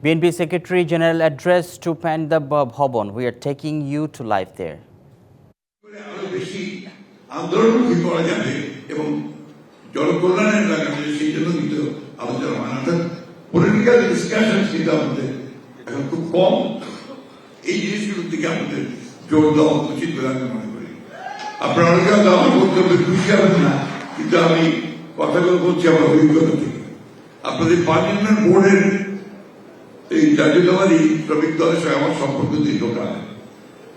BNP Secretary General address to Panda Bhavan. We are taking you to live there. আন্দোলনমুখী করা যাবে এবং জনকল্যাণের লাগানো সেই জন্য কিন্তু আলোচনা হয় অর্থাৎ পলিটিক্যাল ডিসকাশন কিন্তু আমাদের এখন খুব কম। এই জিনিসগুলোর দিকে আমাদের জোর দেওয়া উচিত বলে আমি মনে করি। আপনারা অনেকে হয়তো আমার বক্তব্যে খুশি হবেন না, কিন্তু আমি কথাগুলো বলছি আমার অভিজ্ঞতা থেকে। আপনাদের পার্লামেন্ট বোর্ডের এই জাতীয়তাবাদী শ্রমিক দলের সঙ্গে আমার সম্পর্ক দীর্ঘকাল।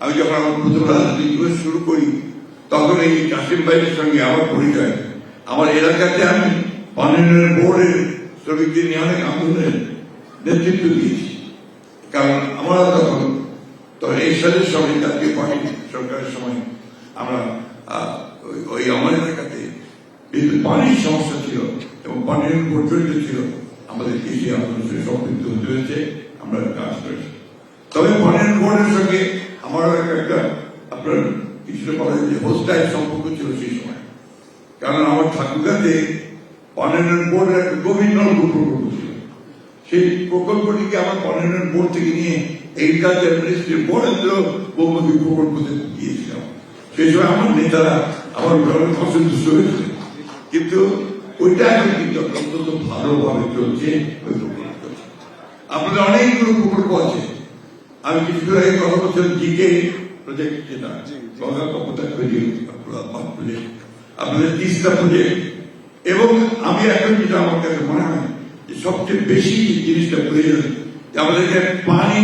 আমি যখন আমার প্রথম রাজনৈতিক জীবন শুরু করি তখন এই কাশিম ভাইয়ের সঙ্গে আমার পরিচয়। আমার এলাকাতে আমি পার্লামেন্ট বোর্ডের শ্রমিকদের নিয়ে অনেক আন্দোলনের নেতৃত্ব দিয়েছি, কারণ আমরা তখন এই সালের সময় জাতীয় পার্টি সরকারের সময় আমরা ওই আমার এলাকাতে যেহেতু পানির সমস্যা ছিল এবং পার্লামেন্ট বোর্ড জড়িত ছিল, আমাদের কৃষি আন্দোলনের সম্পৃক্ত হতে হয়েছে, আমরা কাজ করেছি। তবে পার্লামেন্ট বোর্ডের সঙ্গে আমার একটা আপনার কিছুটা বলা যায় যে হোস্টাইল সম্পর্ক ছিল সেই সময়, কারণ আমার ঠাকুরগাতে পার্লামেন্ট বোর্ডের একটা গভীর নলকূপ প্রকল্প ছিল। সেই প্রকল্পটিকে আমার পার্লামেন্ট বোর্ড থেকে নিয়ে এগ্রিকালচার মিনিস্ট্রির বরেন্দ্র বহুমুখী প্রকল্পতে দিয়েছিলাম। সেই সময় আমার নেতারা আমার অনেক অসন্তুষ্ট হয়েছে, কিন্তু ওইটা এখন কিন্তু অত্যন্ত ভালোভাবে চলছে। আপনাদের অনেকগুলো প্রকল্প আছে। আমি কিছুদিন আগে কথা বলছিলাম জিকে প্রজেক্ট, যেটা গঙ্গা কপোতাক্ষ প্রজেক্ট, আপনাদের তিস্তা প্রজেক্ট, এবং আমি এখন যেটা আমার কাছে মনে হয় যে সবচেয়ে বেশি জিনিসটা প্রয়োজন যে আমাদেরকে পানি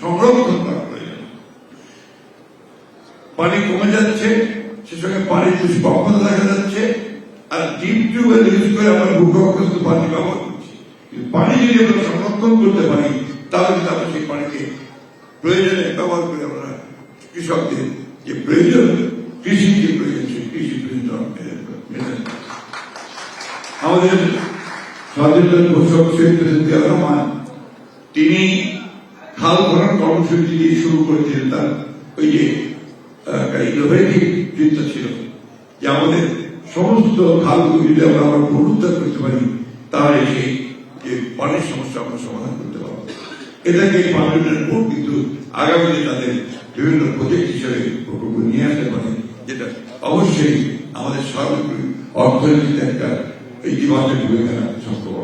সংরক্ষণ করা প্রয়োজন। পানি কমে যাচ্ছে, সে সঙ্গে পানির দুষ্প্রাপ্যতা দেখা যাচ্ছে, আর ডিপ টিউবওয়েল ইউজ করে আমরা ভূগর্ভস্থ পানি ব্যবহার করছি। পানি যদি আমরা সংরক্ষণ করতে পারি তাহলে কিন্তু আমরা সেই পানিকে প্রয়োজনে ব্যবহার করে আমরা কৃষকদের যে প্রয়োজন, কৃষির যে প্রয়োজন, সেই কৃষি প্রয়োজন আমাদের সচেতন ঘোষক শেখ জিয়াউর রহমান, তিনি খাল খনন কর্মসূচি দিয়ে শুরু করেছিলেন। তার ওই যে ইনোভেটিভ চিন্তা ছিল যে আমাদের সমস্ত খালগুলো যদি আমরা পুনরুদ্ধার করতে পারি তাহলে সেই যে পানির সমস্যা আমরা সমাধান করতে পারবো। এটাকে পার্লামেন্ট বোর্ড কিন্তু আগামীতে তাদের বিভিন্ন প্রজেক্ট হিসেবে প্রকল্প নিয়ে আসতে পারে, যেটা অবশ্যই আমাদের সার্বিক অর্থনীতিতে একটা ইতিবাচক ভূমিকা রাখতে সক্ষম।